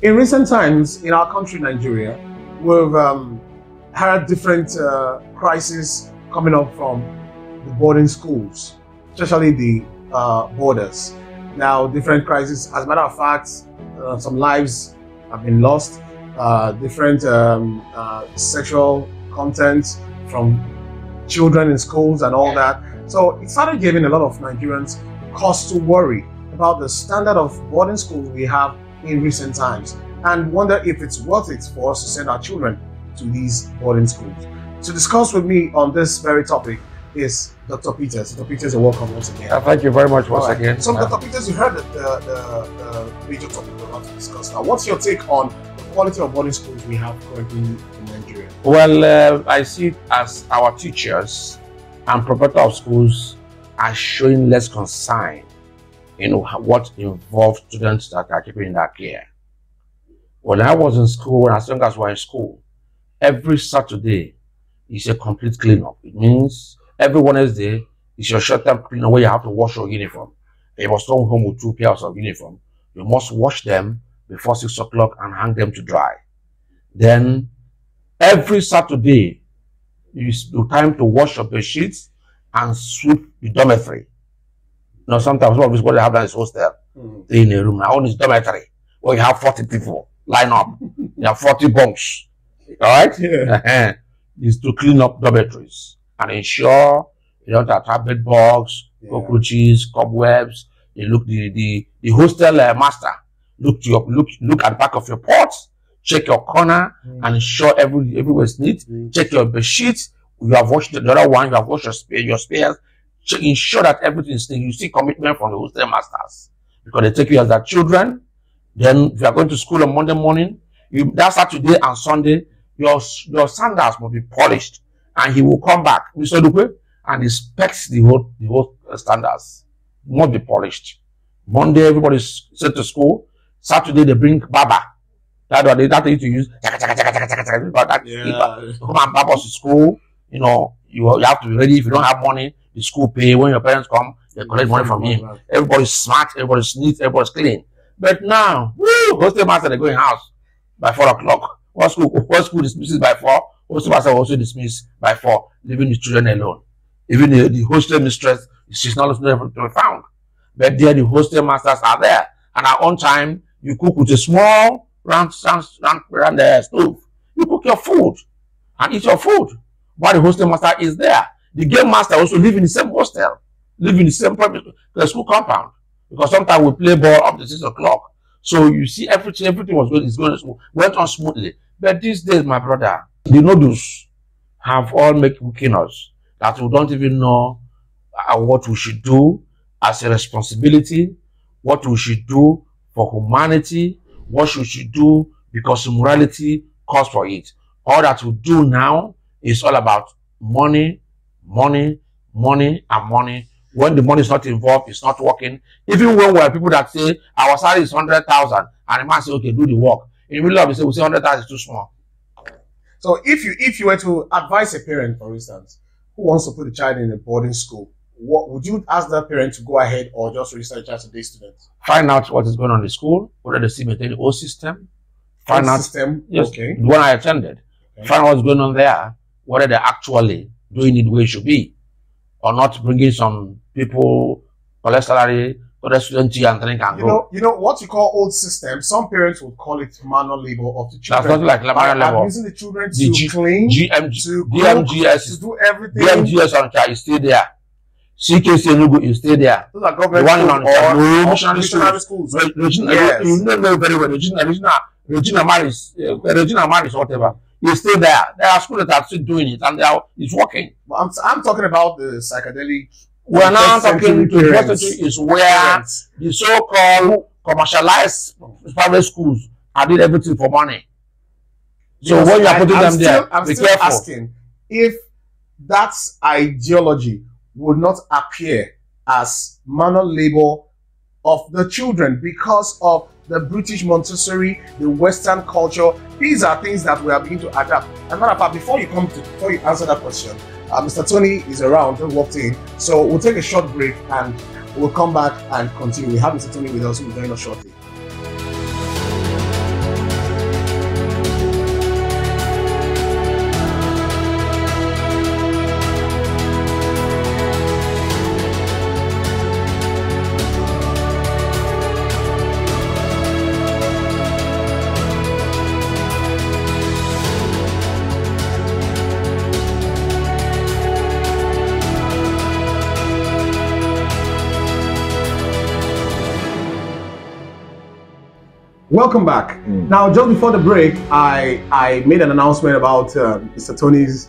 In recent times, in our country, Nigeria, we've had different crises coming up from the boarding schools, especially the borders. Now, different crises. As a matter of fact, some lives have been lost. Different sexual content from children in schools and all that. So it started giving a lot of Nigerians cause to worry about the standard of boarding schools we have in recent times, and wonder if it's worth it for us to send our children to these boarding schools. To discuss with me on this very topic is Dr. Peters. Dr. Peters, you're welcome once again. Thank you very much once again. So, Dr. Peters, you heard the major topic we're about to discuss now. What's your take on the quality of boarding schools we have currently in Nigeria? Well, I see it as our teachers and proprietor of schools are showing less concern what involves students that are keeping in their care. When I was in school, as young as we were in school, every Saturday is a complete cleanup. It means every Wednesday is your short-term cleanup where you have to wash your uniform. You must come home with 2 pairs of uniform. You must wash them before 6 o'clock and hang them to dry. Then every Saturday is the time to wash your bed sheets and sweep the dormitory. Sometimes some of this what they have done is hostel in a room. Now, is dormitory where you have 40 people line up. You have 40 bunks. All right? Yeah. Is to clean up dormitories and ensure you don't attract bed bugs, cockroaches, cobwebs. You look the hostel master look at the back of your pots, check your corner, and ensure everywhere is neat. Check your bed sheets. You have washed the other one. You have washed your spares. Ensure that everything is neat. You see commitment from the hostel masters because they take you as their children. Then if you are going to school on Monday morning, that Saturday and Sunday, your sandals will be polished, and he will come back, Mr. Duque, and inspects the whole standards. Must be polished. Monday everybody's sent to school. Saturday they bring baba. That they used to use. Come and baba to school. You have to be ready. If you don't have money, the school pay. When your parents come, they collect money from him. Everybody's smart, everybody's neat, everybody's clean. But now, hostel master they go in house by 4 o'clock. What school dismisses by 4, hostel master also dismissed by 4, leaving the children alone. Even the hostel mistress, she's not able to be found. But there the hostel masters are there. And at one time, you cook with a small round stove. You cook your food and eat your food while the hostel master is there. The game master also live in the same hostel, live in the same the school compound. Because sometimes we play ball up to 6 o'clock. So you see everything went on smoothly. But these days, my brother, the noodles have all made cooking us that we don't even know what we should do as a responsibility, what we should do for humanity, what we should do because morality calls for it. All that we do now is all about money, money, money, and money. When the money is not involved, it's not working. Even when we are people that say our salary is 100,000, and the man say, okay, do the work. In the middle of it, we say 100,000 is too small. So if you were to advise a parent, for instance, who wants to put a child in a boarding school, what would you ask that parent to go ahead or just register a child to day students? Find out what is going on in the school, whether they still maintain the old system. Find out system, yes, okay. The one I attended. Okay. Find out what's going on there, whether they're actually doing it the way it should be, or not bringing some people collect salary, collect student tea and drink and go. You know what you call old system. Some parents would call it manual labor of the children. That's not like manual labor. Using the children to clean, to DMGS, to do everything. DMGS on child, you stay there. CKC Enugu, you stay there. Those are government missionary schools. Yes. You know very well. Regina Maris, whatever. You stay there. There are schools that are still doing it, and it's working. But I'm talking about the psychedelic. We're now talking to the is where the so-called commercialized private schools are doing everything for money. So when you are putting them there, I'm still asking if that ideology would not appear as manual labor of the children because of the British Montessori, the Western culture. These are things that we are beginning to adapt. As a matter of fact, before you answer that question, Mr. Tony is around, just walked in. So we'll take a short break and we'll come back and continue. We have Mr. Tony with us who will join us shortly. Welcome back. Now, just before the break, I made an announcement about Mr. Tony's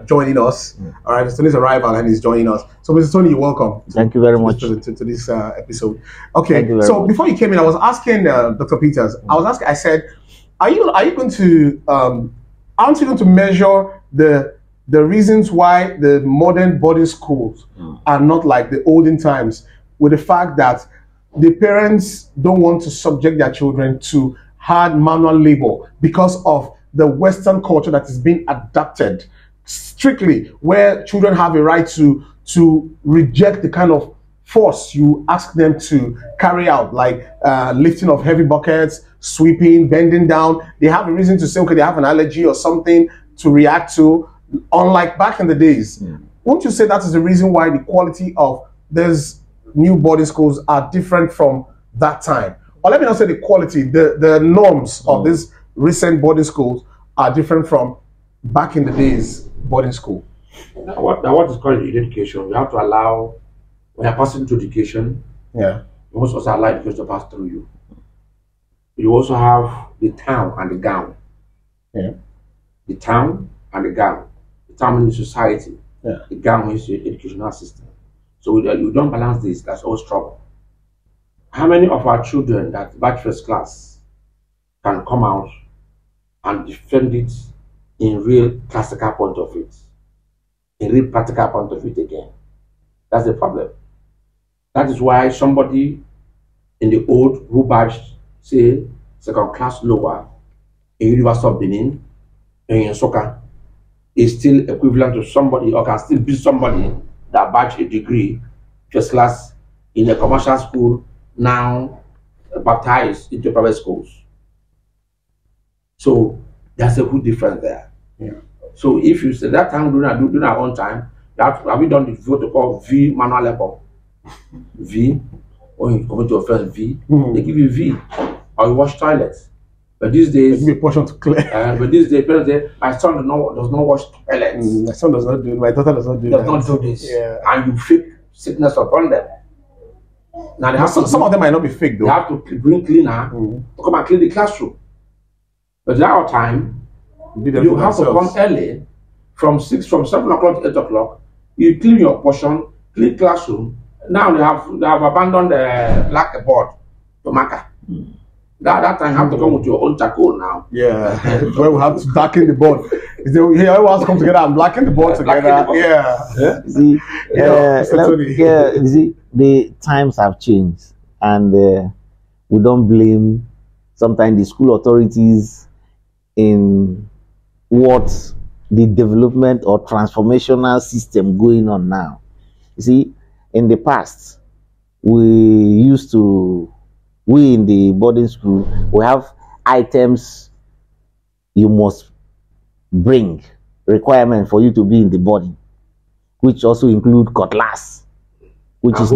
joining us. All right, Mr. Tony's arrival, and he's joining us. So, Mr. Tony, you're welcome. Thank you very much to this episode. Okay, so before you came in, I was asking Dr. Peters. I said, aren't you going to measure the reasons why the modern boarding schools are not like the olden times, with the fact that the parents don't want to subject their children to hard manual labor because of the Western culture that is being adapted strictly, where children have a right to reject the kind of force you ask them to carry out, like lifting of heavy buckets, sweeping, bending down. They have a reason to say, okay, they have an allergy or something to react to, unlike back in the days. Won't you say that is the reason why the quality of these new boarding schools are different from that time? Or let me not say the quality, the norms of these recent boarding schools are different from back in the days boarding school. What is called education? You have to allow, when you're passing through education, you must also allow education to pass through you. You also have the town and the gown. The town and the gown. The town means society. The gown means the educational system. So you don't balance this, that's always trouble. How many of our children that batch first class can come out and defend it in real classical point of it, in real practical point of it again? That's the problem. That is why somebody in the old who batched, say, second class lower in University of Benin, in Soka, is still equivalent to somebody, or can still be somebody that batched a degree first class in a commercial school, now baptized into private schools. So there's a good difference there. So if you say that time during our own time, have we done the what they call V manual labor? V, or you come to your first V, they give you V, or you wash toilets. But these days, give me a portion to clear. But these days, parents say, my son does not wash toilets. My son does not do it. My daughter does not do that. Does not do this. And you fake sickness upon them. Now they have some of them might not be fake though. They have to bring cleaner to come and clean the classroom. But at our time, you have to come early from 7 o'clock to 8 o'clock. You clean your portion, clean classroom. Now they have abandoned the blackboard to marker. That time you have to come with your own charcoal now. Where we have to darken the board. Here everyone has to come together and blacken the board together. You see, the times have changed, and we don't blame sometimes the school authorities in what the development or transformational system going on now. You see, in the past, we in the boarding school, we have items you must bring, requirement for you to be in the boarding, which also include cutlass, which is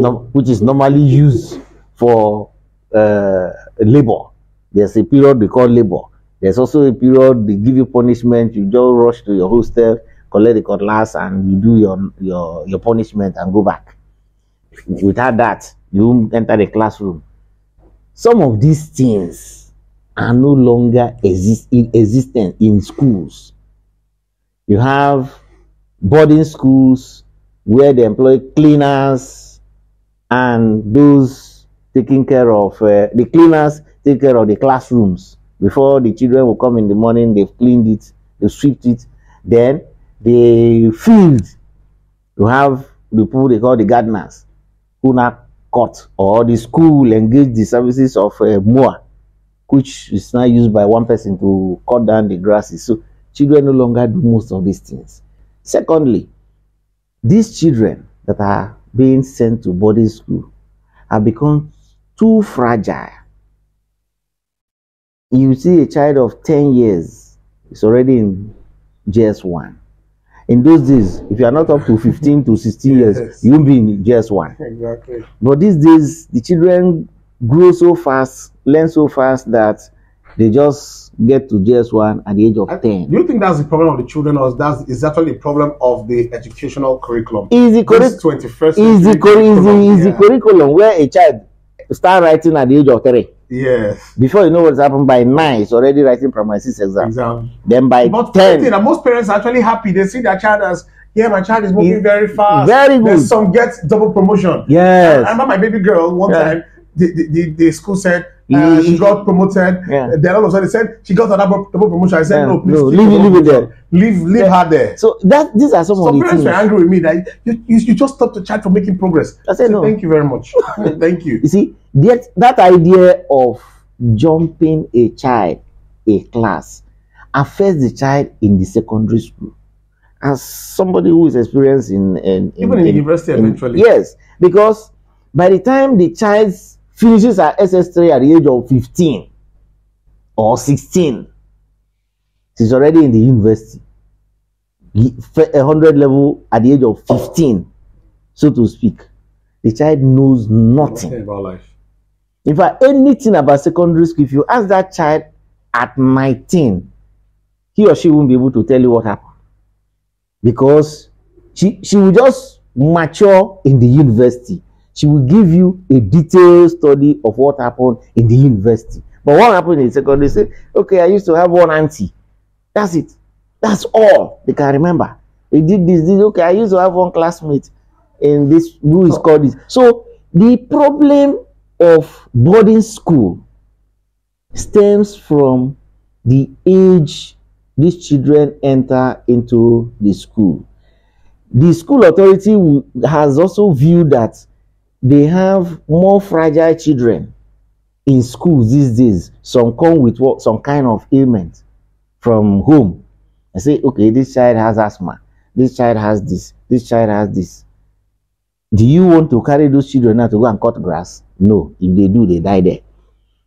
normally used for labor. There's a period they call labor. There's also a period they give you punishment. You just rush to your hostel, collect the cutlass, and you do your punishment and go back. Without that, you enter the classroom. Some of these things are no longer existent in schools. You have boarding schools where they employ cleaners, and those taking care of the cleaners take care of the classrooms. Before the children will come in the morning, they've cleaned it, they've swept it. Then the field, you have the people they call the gardeners, who now cut, or the school engage the services of mower, which is now used by one person to cut down the grasses. So children no longer do most of these things. Secondly, these children that are being sent to boarding school have become too fragile. You see a child of 10 years is already in JS1. In those days, if you are not up to 15 to 16 years, you won't be in JS1. Exactly. But these days, the children grow so fast, learn so fast that they just get to JS1 at the age of 10. Do you think that's the problem of the children, or is actually a problem of the educational curriculum? Easy curriculum where a child start writing at the age of 3. Yes. Before you know what's happened, by 9, it's already writing primary 6 exam. Then by but 10. Most parents are actually happy. They see their child as, yeah, my child is moving very fast. Very good. Then some get double promotion. Yes. I remember my baby girl one time, the school said she got promoted. Then all of a sudden they said she got another double promotion. I said, no, please leave it there. Leave her there. So these are some of the parents were angry with me that you just stopped the child from making progress. I said, no. Thank you very much. Thank you. You see, that idea of jumping a child a class affects the child in the secondary school. As somebody who is experienced in university eventually. Yes, because by the time the child finishes her SS3 at the age of 15 or 16, she's already in the university. 100 level at the age of 15, so to speak. The child knows nothing about life. In fact, anything about secondary school, if you ask that child at 19, he or she won't be able to tell you what happened. Because she will just mature in the university. She will give you a detailed study of what happened in the university. But what happened in secondary, say, okay, I used to have one auntie. That's it. That's all they can remember. They did this. Okay, I used to have one classmate in this who is called this. So the problem of boarding school stems from the age these children enter into the school. The school authority has also viewed that they have more fragile children in schools these days. Some come with some kind of ailment from home. I say, okay, this child has asthma, this child has this, this child has this. Do you want to carry those children now to go and cut grass? No. If they do, they die there.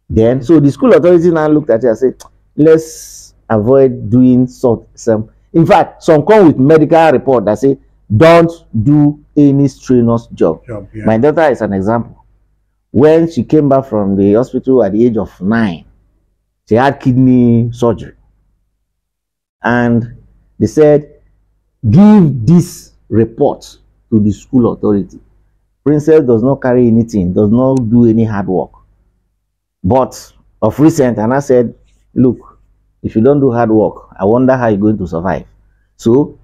Then, so the school authority now looked at it and said, let's avoid doing some. In fact, some come with medical report that say, don't do any strenuous job. Yeah. My daughter is an example. When she came back from the hospital at the age of 9, she had kidney surgery. And they said, give this report to the school authority. Princess does not carry anything, does not do any hard work. But of recent, and I said, look, if you don't do hard work, I wonder how you're going to survive. So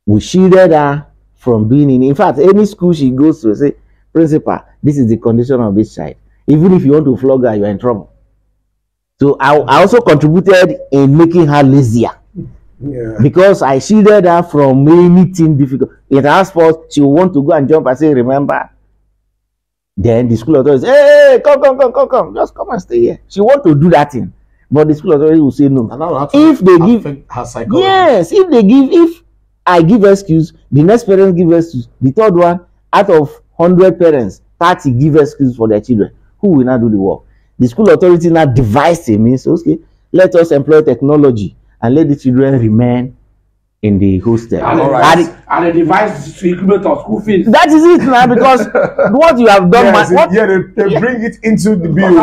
we shielded her from being in fact, any school she goes to, say, principal, this is the condition of this child. Even if you want to flog her, you're in trouble. So I also contributed in making her lazier. Yeah. Because I shielded her from anything difficult. In her sports, she will want to go and jump and say, remember. Then the school authority say, hey, come. Just come and stay here. She want to do that thing. But the school authority will say no. If they give her psychology. Yes, if I give excuse, the next parent give excuse. The third one, out of 100 parents, 30 give excuse for their children. Who will not do the work? The school authority now devised a means, okay, let us employ technology and let the children remain in the hostel. And they devise the equipment of school fees. That is it now, because what you have done, they bring it into the bill.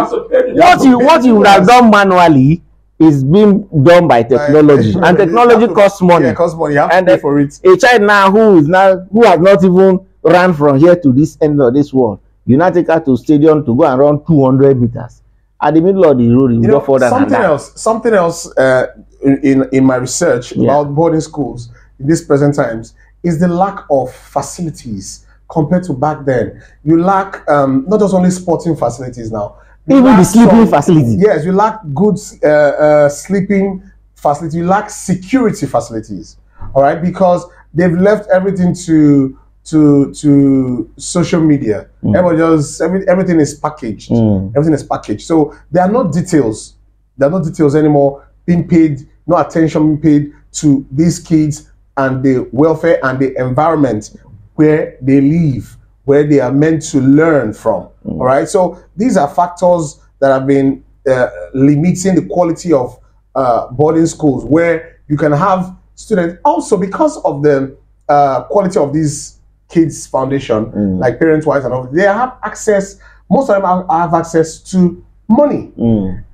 What you would have done manually is being done by technology, and technology costs money. Yeah, it costs money. You have to pay for it. A child now who has not even run from here to this end of this world, you now take her to stadium to go and run 200 meters. At the middle of the road, you go further than that. Something else in my research about boarding schools in these present times is the lack of facilities compared to back then. You lack not just only sporting facilities now. Even the sleeping facilities. Yes, you lack good sleeping facilities. You lack security facilities. All right, because they've left everything to social media. Everything is packaged. Everything is packaged. So there are no details. There are no details anymore being paid, no attention being paid to these kids and the welfare and the environment where they live, where they are meant to learn from. All right. So these are factors that have been limiting the quality of boarding schools, where you can have students also because of the quality of these kids foundation, like Parents Wise and all, they have access, most of them have access to money.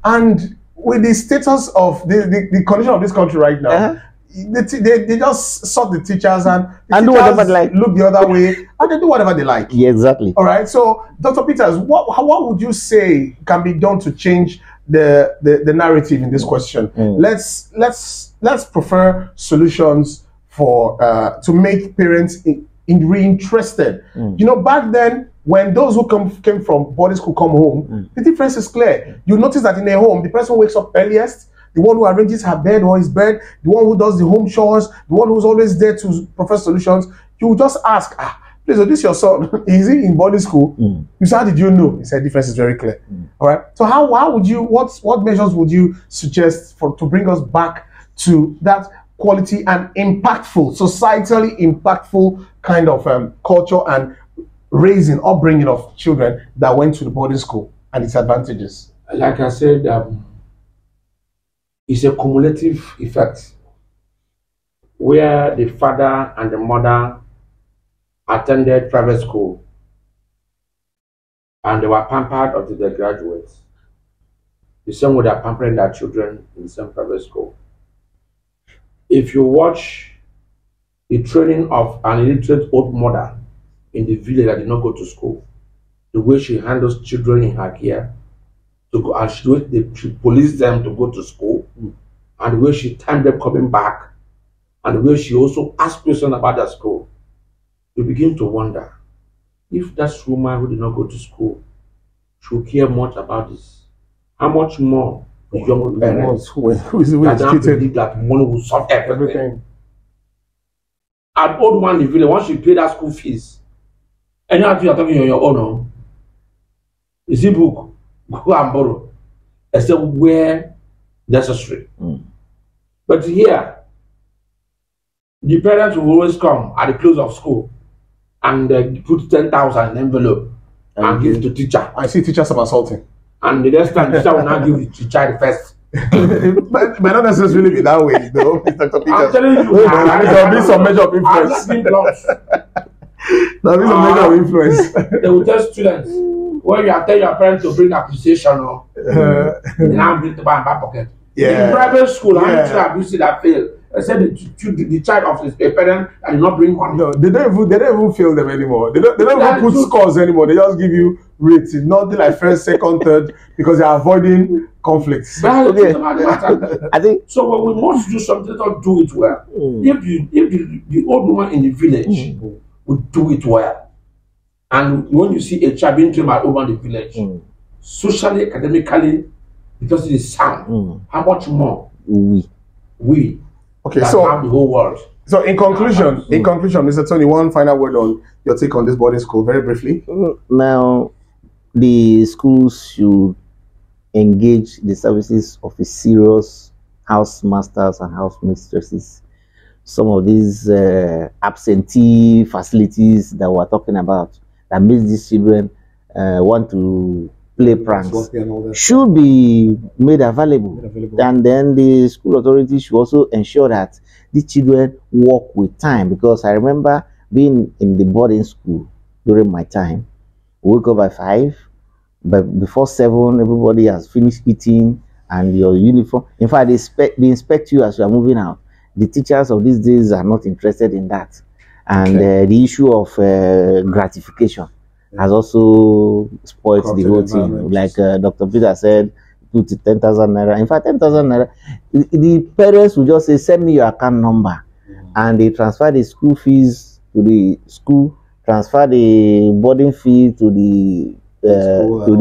And with the status of the condition of this country right now, they just sort the teachers and do whatever they like. Look the other way and they do whatever they like. Yeah, exactly. All right. So, Dr. Peters, what would you say can be done to change the narrative in this question? Let's prefer solutions for to make parents reinterested. You know, back then, when those who came from boarding school come home, the difference is clear. You notice that in a home, the person wakes up earliest, the one who arranges her bed or his bed, the one who does the home chores, the one who's always there to provide solutions. You will just ask, please, is this your son? Is he in boarding school? You say, how did you know? He said, the difference is very clear. All right. So how would you, what measures would you suggest to bring us back to that quality and impactful, societally impactful kind of culture and upbringing of children that went to the boarding school and its advantages? Like I said, it's a cumulative effect where the father and the mother attended private school and they were pampered until they graduate. The same way they are pampering their children in the same private school. If you watch the training of an illiterate old mother in the village that did not go to school, the way she handles children in her care, to go, and she police them to go to school, and the way she timed them coming back, and the way she also asked questions about the school, you begin to wonder if that woman who did not go to school should care much about this. How much more the young parents who is educated that money will solve everything. An old man in the village, once you pay that school fees, any other you are talking on your own, you see book, go and borrow, except where necessary. But here, the parents will always come at the close of school and put 10,000 in envelope and give to teacher. I see teachers are assaulting. And the next time, teacher will not give the teacher the first. It might not necessarily be that way, though, Mr. Peters. I'm telling you, there will be some measure of influence. There will be some measure of influence. They will tell students, when you are telling your parents to bring appreciation, they now bring to buy pocket. In private school, how many children have you seen that fail? I said the child of his parent and not bring money. No, they don't even fail them anymore. They don't even put scores anymore. They just give you rates. Nothing like first, second, third, because they are avoiding conflicts. I think so. When we must do something, let us do it well. If the old woman in the village would do it well, and when you see a child being trained by over the village, socially, academically, because it is sound, how much more we okay, that so have the whole world. So in conclusion, Mr. Tony, one final word on your take on this boarding school, very briefly. Now, the schools should engage the services of a serious house masters and house mistresses. Some of these absentee facilities that we're talking about that makes these children want to play pranks should be made available. And then the school authorities should also ensure that the children work with time, because I remember being in the boarding school during my time. We wake up by 5, but before 7 everybody has finished eating and your uniform. In fact, they inspect you as you are moving out. The teachers of these days are not interested in that. And the issue of gratification has also spoiled the whole thing. Like Dr. Peter said, put 10,000 naira. In fact, 10,000 naira, the parents will just say, send me your account number. And they transfer the school fees to the school, transfer the boarding fee to the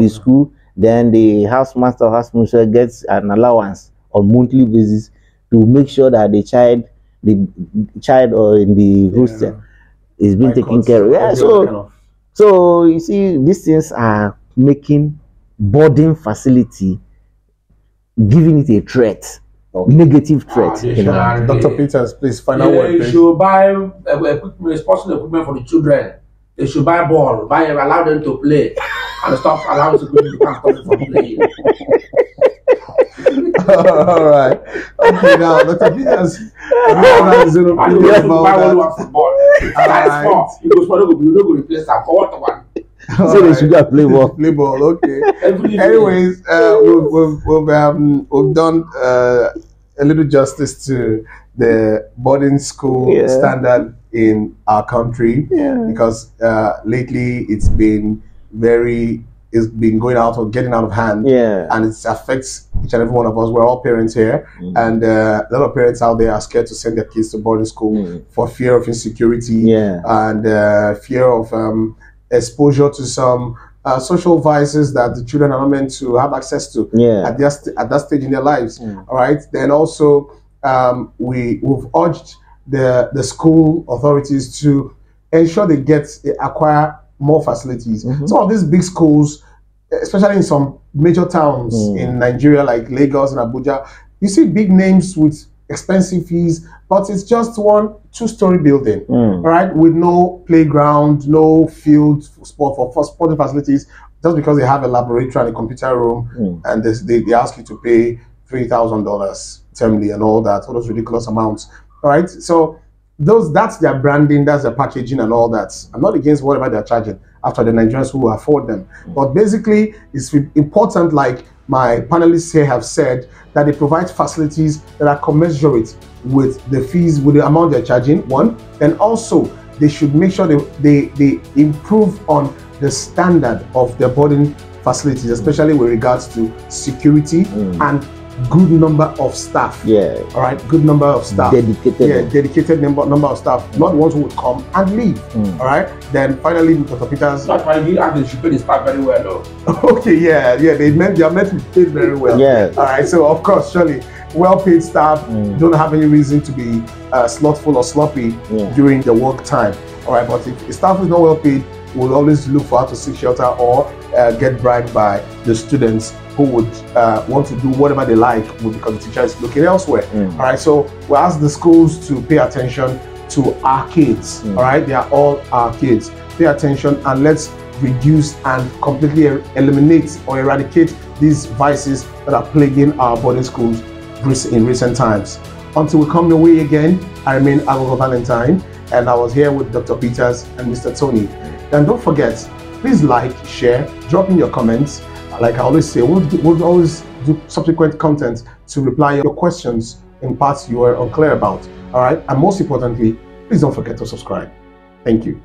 school. Then the housemaster or housemaster gets an allowance on monthly basis to make sure that the child or in the hostel is being taken care of. Yeah, so you see, these things are making boarding facility, giving it a threat, negative threat. Dr. Peters, please, final word. They should buy responsible equipment for the children. They should buy ball, allow them to play, and stop allowing security to stop them from playing. All right. Okay, now, Dr. Peters, so they should go play ball. Play ball, okay. Anyways, we've done a little justice to the boarding school standard in our country, because lately it's been going out or getting out of hand, and it affects each and every one of us. We're all parents here, and a lot of parents out there are scared to send their kids to boarding school for fear of insecurity and fear of exposure to some social vices that the children are not meant to have access to at that stage in their lives. All right. Then also we've urged the school authorities to ensure they acquire more facilities. Some of these big schools, especially in some major towns in Nigeria like Lagos and Abuja, you see big names with expensive fees, but it's just 1-2-story building, right, with no playground, no field for sporting facilities, just because they have a laboratory and a computer room, and they ask you to pay $3,000 termly and all those ridiculous amounts. All right, so that's their branding, that's their packaging and all that. I'm not against whatever they're charging after the Nigerians who afford them, but basically it's important, like my panelists here have said, that they provide facilities that are commensurate with the fees, with the amount they're charging, one. And also, they should make sure they improve on the standard of their boarding facilities, especially with regards to security and good number of staff. All right, good number of staff. Dedicated number of staff, not the ones who would come and leave. All right. Then finally, Dr. Peters. That's why they should pay the staff very well, though. Okay, they are meant to be paid very well. All right. So of course, surely, well-paid staff don't have any reason to be slothful or sloppy during the work time. All right. But if the staff is not well paid, we'll always look for how to seek shelter or get bribed by the students who would want to do whatever they like because the teacher is looking elsewhere. All right, so we ask the schools to pay attention to our kids. All right, they are all our kids. Pay attention and let's reduce and completely eliminate or eradicate these vices that are plaguing our boarding schools in recent times. Until we come your way again, I remain Agogo Valentine, and I was here with Dr. Peters and Mr. Tony. And don't forget, please like, share, drop in your comments. Like I always say, we'll always do subsequent content to reply your questions in parts you are unclear about. All right, and most importantly, please don't forget to subscribe. Thank you.